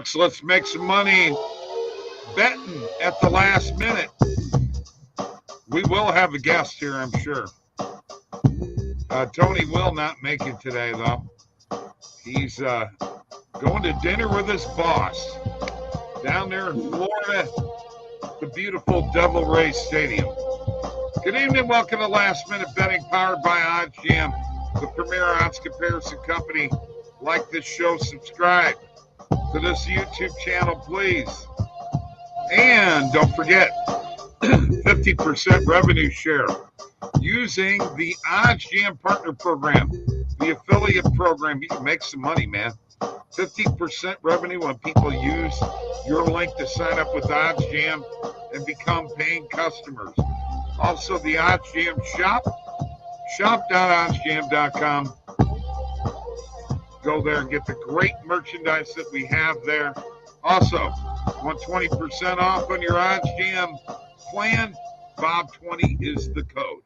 folks. Let's make some money betting at the last minute. We will have a guest here, I'm sure. Tony will not make it today, though. He's going to dinner with his boss down there in Florida, the beautiful Devil Rays Stadium. Good evening. Welcome to Last Minute Betting, powered by OddsJam, the premier odds comparison company. Like this show, subscribe to this YouTube channel, please. And don't forget, 50% revenue share using the OddsJam Partner Program, the affiliate program. You can make some money, man. 50% revenue when people use your link to sign up with OddsJam and become paying customers. Also, the OddsJam shop, shop.oddsjam.com. Go there and get the great merchandise that we have there. Also, want 20% off on your OddsJam plan? Bob20 is the code.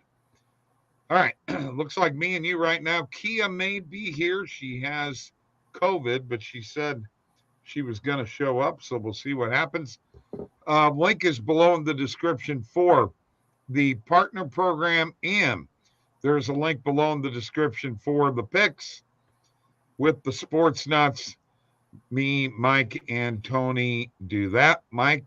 All right, looks like me and you right now. Kia may be here. She has COVID, but she said she was going to show up, so we'll see what happens. Link is below in the description for the partner program, and there's a link below in the description for the picks with the sports nuts. Me, Mike, and Tony do that. Mike,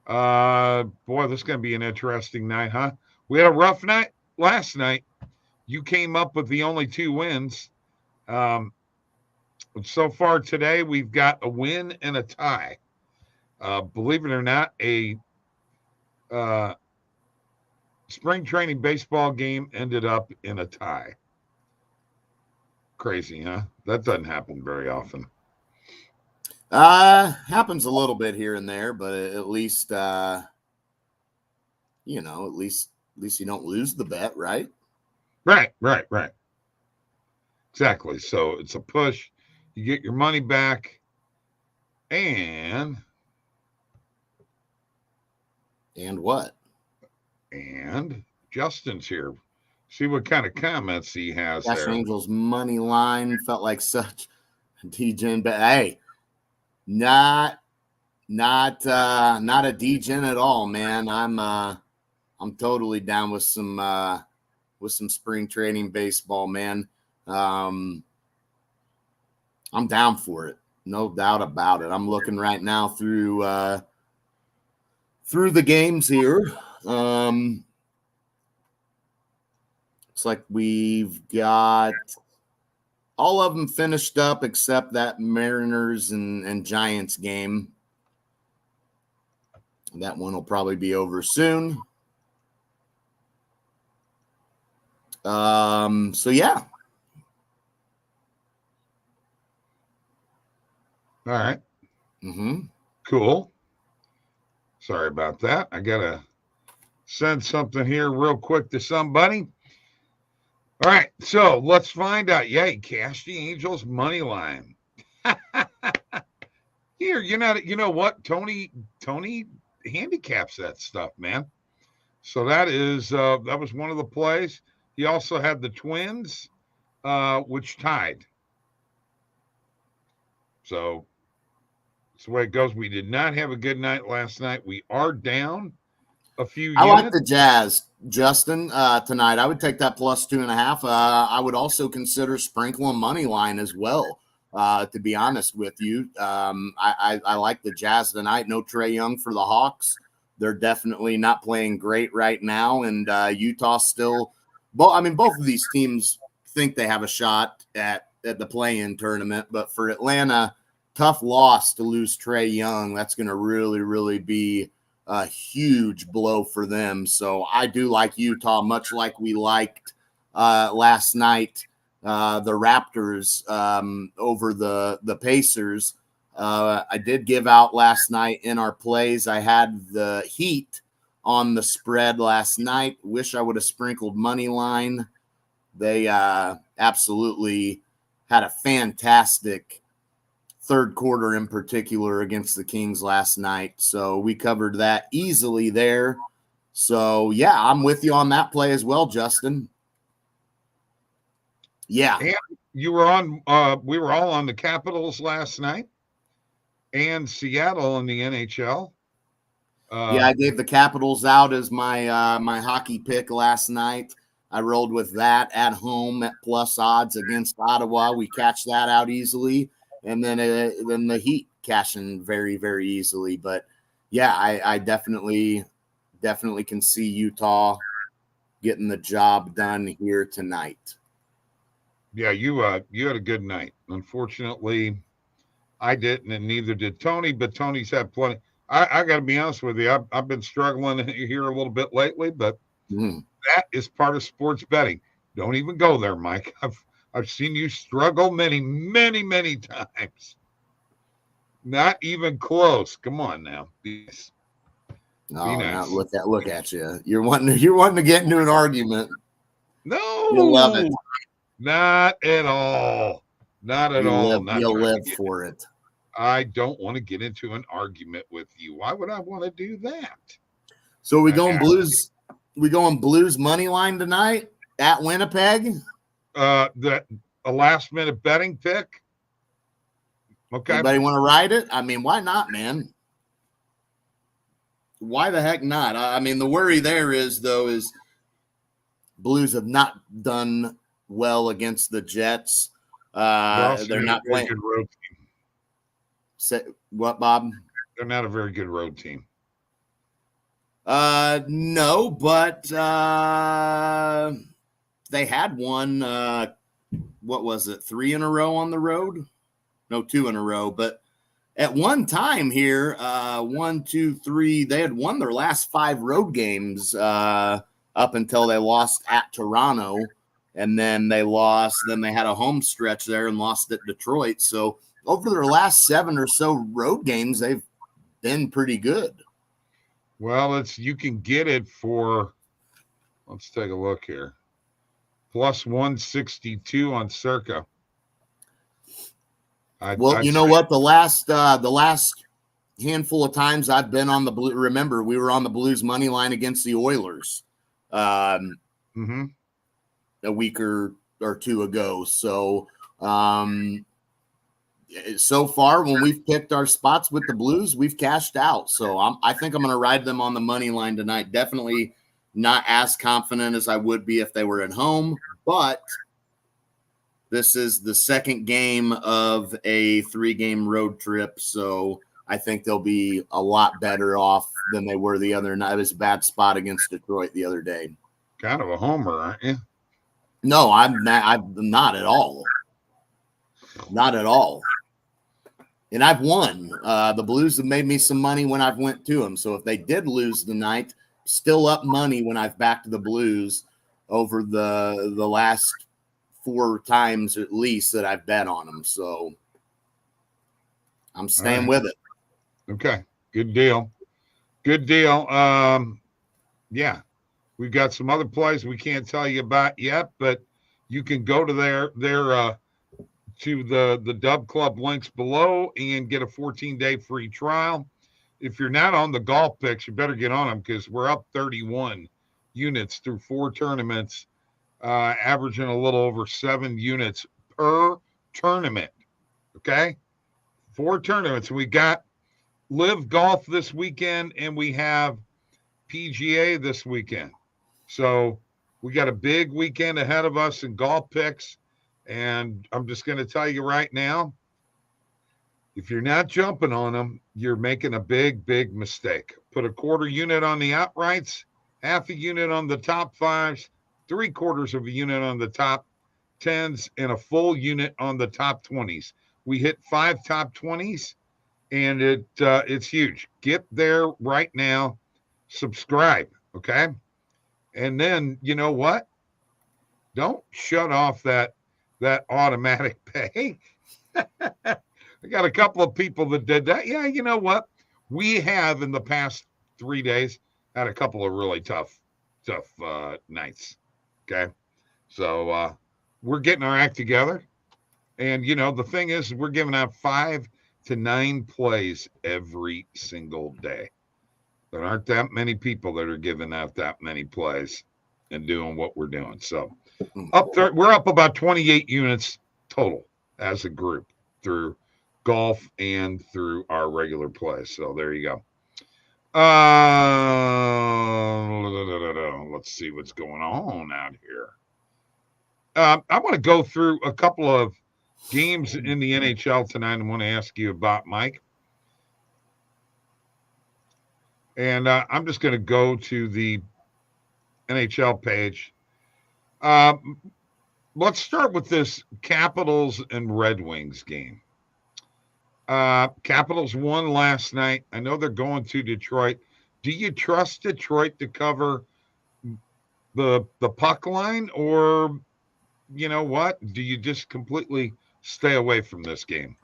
boy, this is going to be an interesting night, huh? We had a rough night last night. You came up with the only 2 wins. So far today, we've got a win and a tie. Believe it or not, a spring training baseball game ended up in a tie. Crazy, huh? That doesn't happen very often. Happens a little bit here and there, but at least, at least you don't lose the bet, right? Right. Exactly. So it's a push. You get your money back, and what? And Justin's here. See what kind of comments he has Cash there. Angels money line felt like such a degen, but hey, not a degen at all, man. I'm totally down with some spring training baseball, man. I'm down for it, no doubt about it. I'm looking right now through the games here. Looks like we've got all of them finished up except that Mariners and Giants game. That one will probably be over soon. So yeah. All right. Mm-hmm. Cool. Sorry about that. I got to send something here real quick to somebody. All right. So let's find out. Yay, cash the Angels money line. Here, you know what? Tony handicaps that stuff, man. So that was one of the plays. He also had the Twins, which tied. So that's the way it goes. We did not have a good night last night. We are down a few units. I like the Jazz, Justin, tonight. I would take that plus 2.5. I would also consider sprinkling money line as well, to be honest with you. I like the Jazz tonight. No Trae Young for the Hawks. They're definitely not playing great right now, and Utah still – both of these teams think they have a shot at the play-in tournament, but for Atlanta, tough loss to lose Trae Young. That's going to really, really be a huge blow for them. So I do like Utah, much like we liked last night, the Raptors over the Pacers. I did give out last night in our plays. I had the Heat on the spread last night. Wish I would have sprinkled money line. They absolutely had a fantastic third quarter in particular against the Kings last night. So we covered that easily there. So, yeah, I'm with you on that play as well, Justin. Yeah. And you were on we were all on the Capitals last night. and Seattle in the NHL. Yeah, I gave the Capitals out as my my hockey pick last night. I rolled with that at home at plus odds against Ottawa. We cashed that out easily, and then the Heat cashing very, very easily. But yeah, I definitely can see Utah getting the job done here tonight. Yeah, you had a good night. Unfortunately, I didn't, and neither did Tony. But Tony's had plenty. I got to be honest with you. I've been struggling here a little bit lately, but that is part of sports betting. Don't even go there, Mike. I've seen you struggle many, many, many times. Not even close. Come on now. Please. No, nice. Look at you. You're wanting to get into an argument. No, you love it. Not at all. Not at all. You'll live for it. I don't want to get into an argument with you. Why would I want to do that? So we going Blues. We going Blues money line tonight at Winnipeg. A last minute betting pick. Okay. Anybody want to ride it? I mean, why not, man? Why the heck not? I mean, the worry there is Blues have not done well against the Jets. They're not playing. Good road team. Say what, Bob? They're not a very good road team. No, but they had one. What was it? 3 in a row on the road? No, 2 in a row. But at one time here, 1, 2, 3, they had won their last 5 road games up until they lost at Toronto, and then they lost. Then they had a home stretch there and lost at Detroit. So over their last 7 or so road games, they've been pretty good. Well, you can get it for, let's take a look here, plus 162 on Circa. You know what? The last handful of times I've been on the Blue. Remember, we were on the Blues money line against the Oilers a week or 2 ago. So so far, when we've picked our spots with the Blues, we've cashed out. So I think I'm going to ride them on the money line tonight. Definitely not as confident as I would be if they were at home, but this is the second game of a 3-game road trip. So I think they'll be a lot better off than they were the other night. It was a bad spot against Detroit the other day. Kind of a homer, aren't you? No, I'm not at all. Not at all. And I've won. The Blues have made me some money when I've went to them. So if they did lose tonight, still up money when I've backed the Blues over the last 4 times at least that I've bet on them. So I'm staying with it. Okay. Good deal. Good deal. Yeah. We've got some other plays we can't tell you about yet, but you can go to their to the DubClub links below and get a 14-day free trial. If you're not on the golf picks, you better get on them because we're up 31 units through 4 tournaments, averaging a little over 7 units per tournament. Okay? 4 tournaments. We got Live Golf this weekend and we have PGA this weekend. So we got a big weekend ahead of us in golf picks. And I'm just going to tell you right now, if you're not jumping on them, you're making a big, big mistake. Put a 1/4 unit on the outrights, 1/2 unit on the top 5s, 3/4 of a unit on the top 10s, and a full unit on the top 20s. We hit 5 top 20s, and it's huge. Get there right now. Subscribe, okay? And then, you know what? Don't shut off that automatic pay. I got a couple of people that did that. Yeah, you know what? We have in the past 3 days had a couple of really tough nights. Okay. So we're getting our act together. And you know, the thing is we're giving out 5 to 9 plays every single day. There aren't that many people that are giving out that many plays and doing what we're doing. So we're up about 28 units total as a group through golf and through our regular play. So there you go. Let's see what's going on out here. I want to go through a couple of games in the NHL tonight. I want to ask you about, Mike. And I'm just going to go to the NHL page. Let's start with this Capitals and Red Wings game. Capitals won last night. I know they're going to Detroit. Do you trust Detroit to cover the puck line, or you know what? Do you just completely stay away from this game?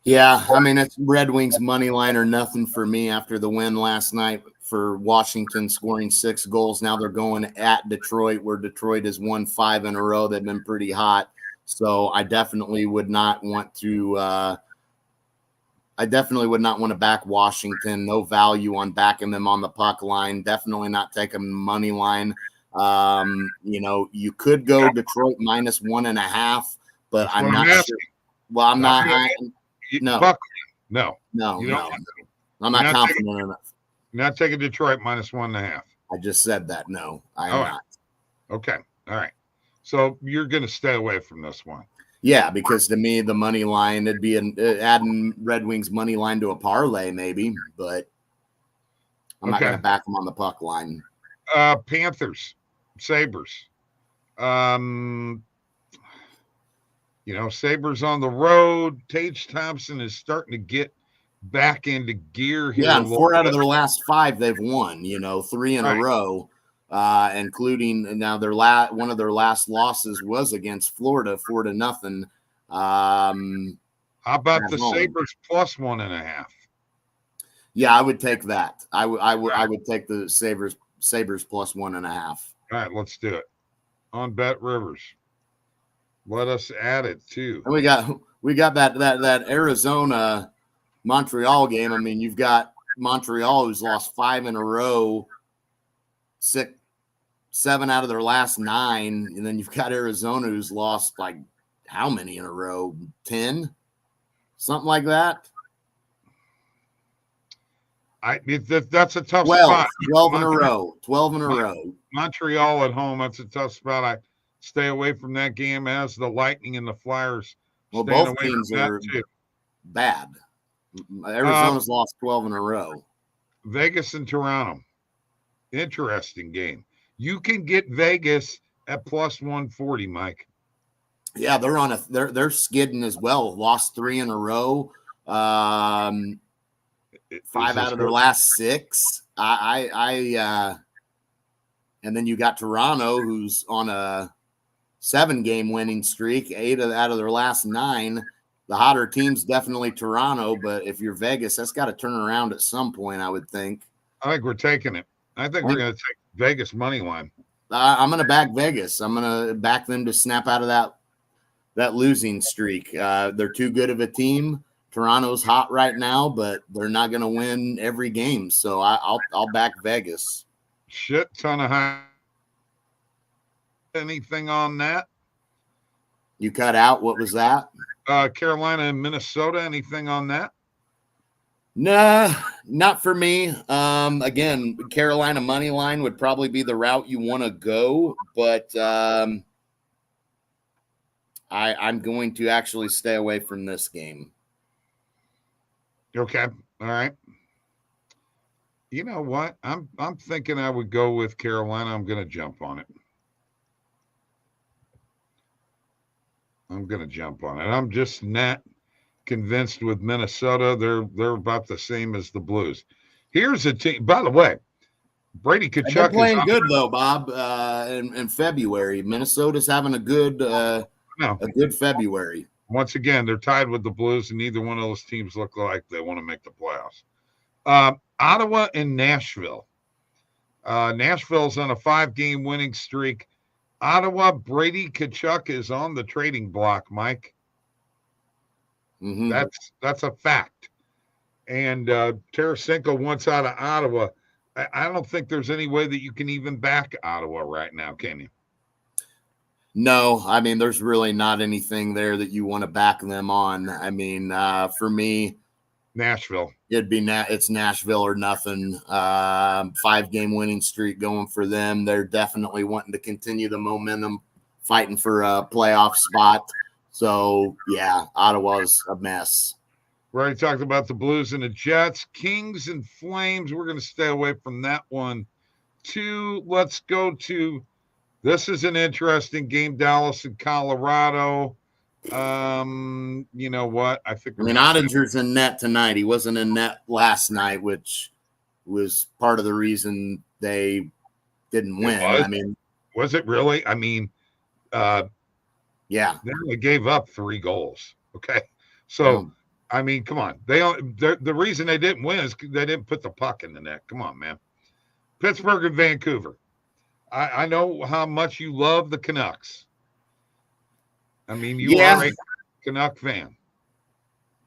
Yeah, I mean, it's Red Wings money line or nothing for me after the win last night for Washington scoring 6 goals. Now they're going at Detroit, where Detroit has won 5 in a row. They've been pretty hot. So I definitely would not want to back Washington. No value on backing them on the puck line. Definitely not taking money line. You could go Detroit -1.5, but I'm not sure. Well, I'm not. No. No. I'm not confident enough. You're not taking Detroit -1.5. I just said that. No, I am not. Okay. All right. So you're going to stay away from this one. Yeah, because to me, the money line, it'd be adding Red Wings money line to a parlay maybe, but I'm not going to back them on the puck line. Panthers, Sabres. Sabres on the road. Tage Thompson is starting to get back into gear here. Yeah, and 4 out of their last 5 they've won, 3 in a row, including now one of their last losses was against Florida, 4-0. How about the Sabres +1.5? Yeah, I would take that. I would take the Sabres +1.5. All right, let's do it. On Bet Rivers. Let us add it too. And we got that Arizona Montreal game. I mean, you've got Montreal who's lost 5 in a row, 7 out of their last 9, and then you've got Arizona who's lost like how many in a row? 10, something like that. That's a tough spot. 12 in a row. 12 in a row. Montreal at home. That's a tough spot. I stay away from that game, as the Lightning and the Flyers. Well, both teams are bad. Arizona's lost 12 in a row. Vegas and Toronto. Interesting game. You can get Vegas at +140, Mike. Yeah, they're skidding as well. Lost 3 in a row. 5 out of their last 6. And then you got Toronto, who's on a 7-game winning streak, 8 out of their last 9. The hotter team's definitely Toronto, but if you're Vegas, that's got to turn around at some point, I would think. I think we're taking it. I think we're going to take Vegas money line. I'm going to back Vegas. I'm going to back them to snap out of that losing streak. They're too good of a team. Toronto's hot right now, but they're not going to win every game. So I'll back Vegas. Shit ton of high. Anything on that? You cut out. What was that? Carolina and Minnesota. Anything on that? Nah, not for me. Again, Carolina money line would probably be the route you want to go, but I'm going to actually stay away from this game. Okay. All right. You know what? I'm thinking I would go with Carolina. I'm going to jump on it. I'm just not convinced with Minnesota. They're about the same as the Blues. Here's a team. By the way, Brady Tkachuk they're playing good though, Bob. In February, Minnesota's having a good February. Once again, they're tied with the Blues, and neither one of those teams look like they want to make the playoffs. Ottawa and Nashville. Nashville's on a 5-game winning streak. Ottawa, Brady Tkachuk is on the trading block, Mike. Mm-hmm. That's a fact. And Tarasenko wants out of Ottawa. I don't think there's any way that you can even back Ottawa right now, can you? No, I mean, there's really not anything there that you want to back them on. I mean, for me, Nashville. it'd be it's Nashville or nothing. 5-game winning streak going for them. They're definitely wanting to continue the momentum, fighting for a playoff spot. So yeah, Ottawa's a mess. We already talked about the Blues and the Jets. Kings and Flames. We're going to stay away from that one too. Let's go to, this is an interesting game, Dallas and Colorado. You know what? I mean, Ottinger's in net tonight. He wasn't in net last night, which was part of the reason they didn't win. I mean, was it really? I mean, yeah, they only gave up 3 goals. Okay, so I mean, come on. The reason they didn't win is they didn't put the puck in the net. Come on, man. Pittsburgh and Vancouver. I know how much you love the Canucks. I mean, you are a Canuck fan.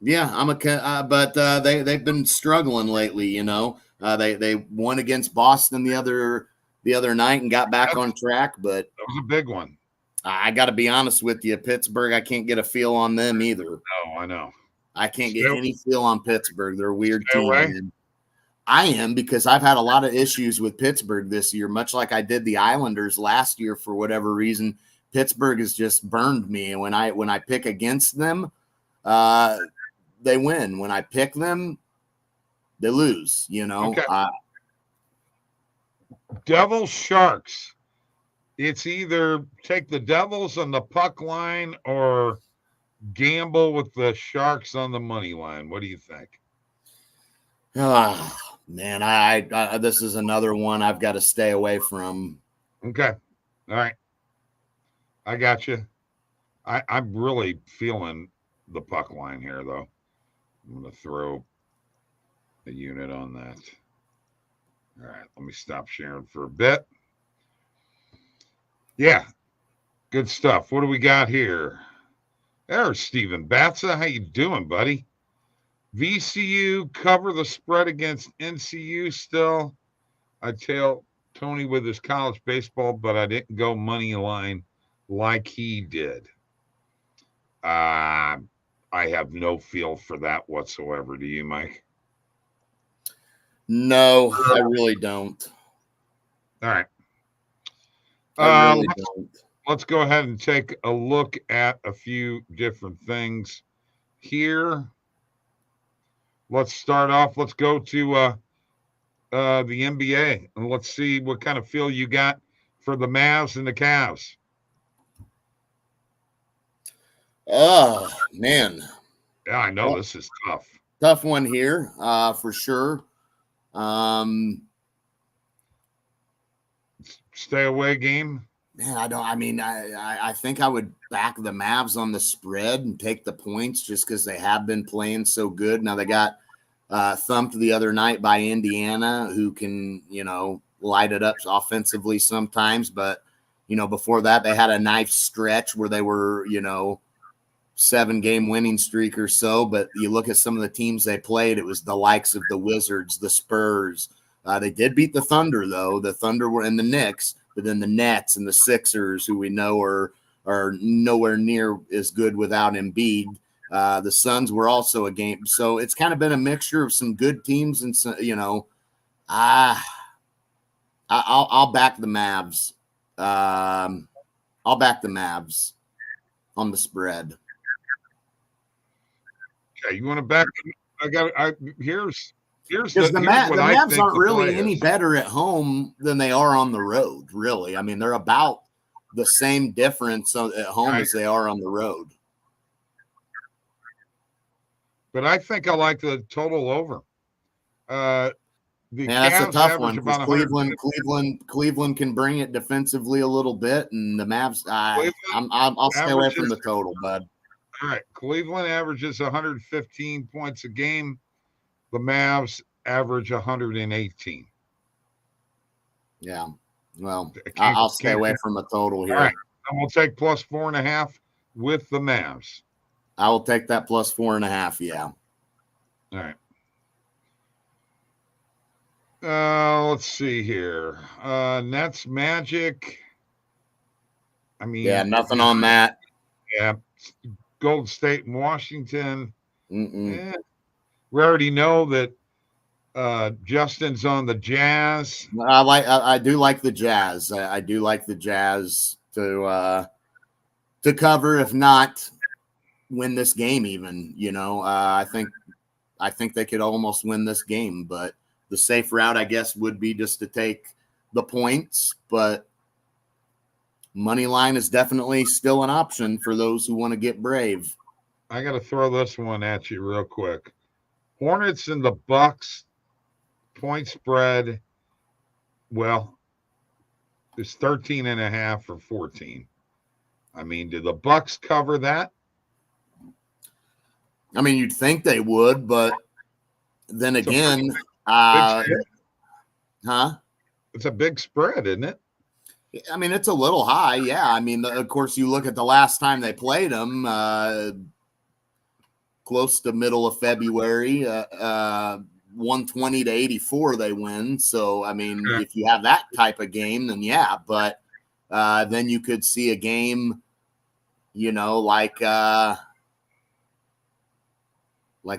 Yeah, I'm but they've been struggling lately. You know, they won against Boston the other night and got back on track. But that was a big one. I got to be honest with you, Pittsburgh. I can't get a feel on them either. No, I know. I can't get any feel on Pittsburgh. They're a weird team. Man. I am, because I've had a lot of issues with Pittsburgh this year, much like I did the Islanders last year. For whatever reason, Pittsburgh has just burned me. And when I pick against them, they win. When I pick them, they lose. You know. Okay. Devils Sharks. It's either take the Devils on the puck line or gamble with the Sharks on the money line. What do you think? Man, I this is another one I've got to stay away from. Okay. All right. I got you. I'm really feeling the puck line here, though. I'm going to throw a unit on that. All right. Let me stop sharing for a bit. Yeah. Good stuff. What do we got here? There's Steven Batza. How you doing, buddy? VCU cover the spread against NCU still. I tell Tony with his college baseball, but I didn't go money line like he did. I have no feel for that whatsoever. Do you, Mike? No, I really don't. All right. Let's go ahead and take a look at a few different things here. Let's start off. Let's go to the NBA, and let's see what kind of feel you got for the Mavs and the Cavs. Oh, man. Yeah, I know this is tough. Tough one here, for sure. Stay away game. Man, I think I would back the Mavs on the spread and take the points just because they have been playing so good. Now they got thumped the other night by Indiana, who can, light it up offensively sometimes. But, before that, they had a nice stretch where they were, 7-game winning streak or so. But you look at some of the teams they played, it was the likes of the Wizards, the Spurs. They did beat the Thunder, though. The Thunder were in the Knicks. But then the Nets and the Sixers, who we know are nowhere near as good without Embiid. The Suns were also a game. So it's kind of been a mixture of some good teams and some, I'll back the Mavs. I'll back the Mavs on the spread. Okay, you want to back? Here's because the Mavs aren't really any better at home than they are on the road, really. I mean, they're about the same difference at home as they are on the road. But I think I like the total over. That's a tough one because Cleveland can bring it defensively a little bit, and the Mavs. I'll stay away from the total, bud. All right, Cleveland averages 115 points a game. The Mavs average 118. Yeah. Well, I'll stay away from a total here. All right. And we'll take plus 4.5 with the Mavs. I will take that plus 4.5. Yeah. All right. Let's see here. Nets Magic. I mean, yeah, nothing on that. Yeah, Golden State and Washington. Mm-mm. We already know that Justin's on the Jazz. I do like the Jazz. I do like the Jazz to cover, if not win this game. Even I think they could almost win this game, but the safe route, I guess, would be just to take the points. But money line is definitely still an option for those who want to get brave. I got to throw this one at you real quick. Hornets and the Bucks point spread. Well, it's 13.5 or 14. I mean, do the Bucks cover that? I mean, you'd think they would, but then again, It's a big spread, isn't it? I mean, it's a little high. Yeah. I mean, of course, you look at the last time they played them, close to middle of February, 120 to 84, they win. So, I mean, if you have that type of game, then yeah, but then you could see a game, like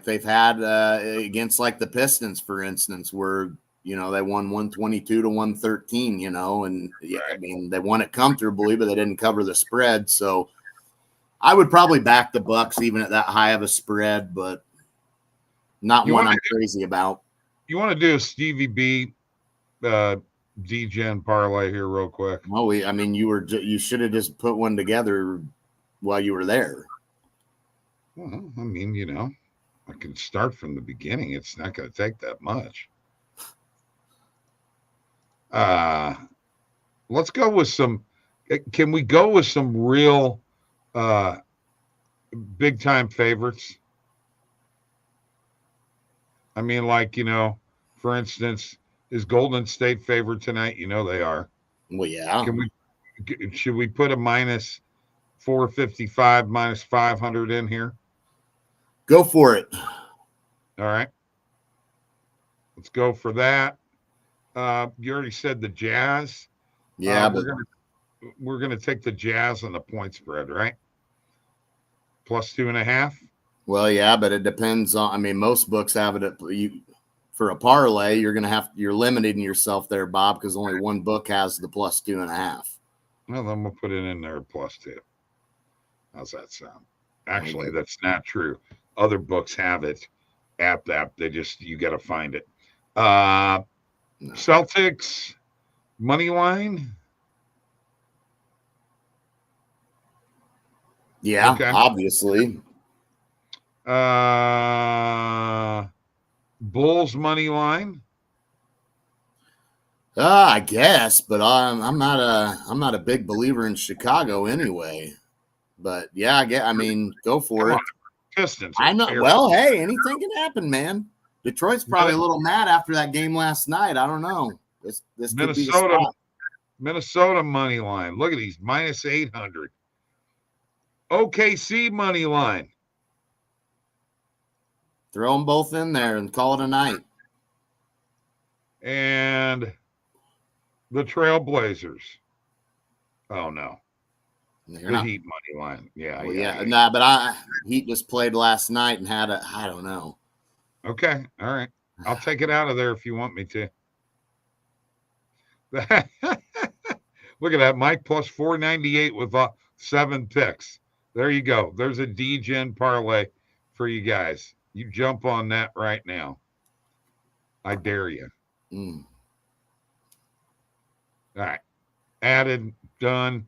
they've had against like the Pistons, for instance, where they won 122 to 113, and yeah, I mean, they won it comfortably, but they didn't cover the spread. So I would probably back the Bucks even at that high of a spread, but not one I'm crazy about. You want to do a Stevie B DGen parlay here real quick? Oh, I mean, you should have just put one together while you were there. Well, I mean, I can start from the beginning. It's not going to take that much. Let's go with some. Can we go with some real big time favorites? I mean, like, for instance, is Golden State favored tonight? They are. Well, yeah. Should we put a minus 455, minus 500 in here? Go for it. All right. Let's go for that. You already said the Jazz. Yeah, we're gonna take the Jazz on the point spread, right? Plus 2.5. Well, yeah, but it depends on. I mean, most books have it for a parlay. You're limiting yourself there, Bob, because only one book has the plus 2.5. Well, then we'll put it in there plus 2. How's that sound? Actually, that's not true. Other books have it at that. You got to find it. No. Celtics money line. Yeah, okay. Obviously. Bulls money line. I guess, but I'm not a big believer in Chicago anyway. But yeah, I mean, go for it. Pistons. I know. Well, hey, anything can happen, man. Detroit's probably a little mad after that game last night. I don't know. This could be the spot. Minnesota money line. Look at these, minus 800. OKC money line. Throw them both in there and call it a night. And the Trailblazers. Oh no. The Heat money line. Yeah. Well, yeah. But Heat just played last night and had I don't know. Okay. All right. I'll take it out of there if you want me to. Look at that, Mike, plus 498 with 7 picks. There you go. There's a DGen parlay for you guys. You jump on that right now. I dare you. All right. Added, done.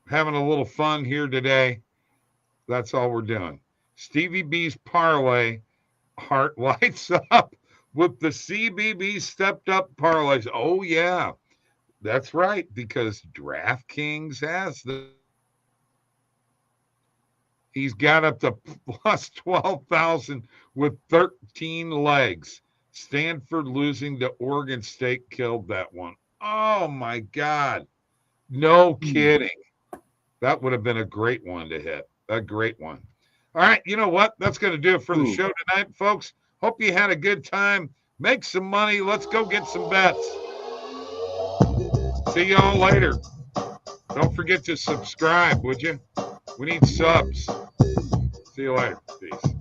Having a little fun here today. That's all we're doing. Stevie B's parlay heart lights up with the CBB stepped up parlays. Oh, yeah. That's right, because DraftKings has he's got up to plus 12,000 with 13 legs. Stanford losing to Oregon State killed that one. Oh, my God. No kidding. That would have been a great one to hit. A great one. All right, you know what? That's going to do it for the show tonight, folks. Hope you had a good time. Make some money. Let's go get some bets. See y'all later. Don't forget to subscribe, would you? We need subs. See you later. Peace.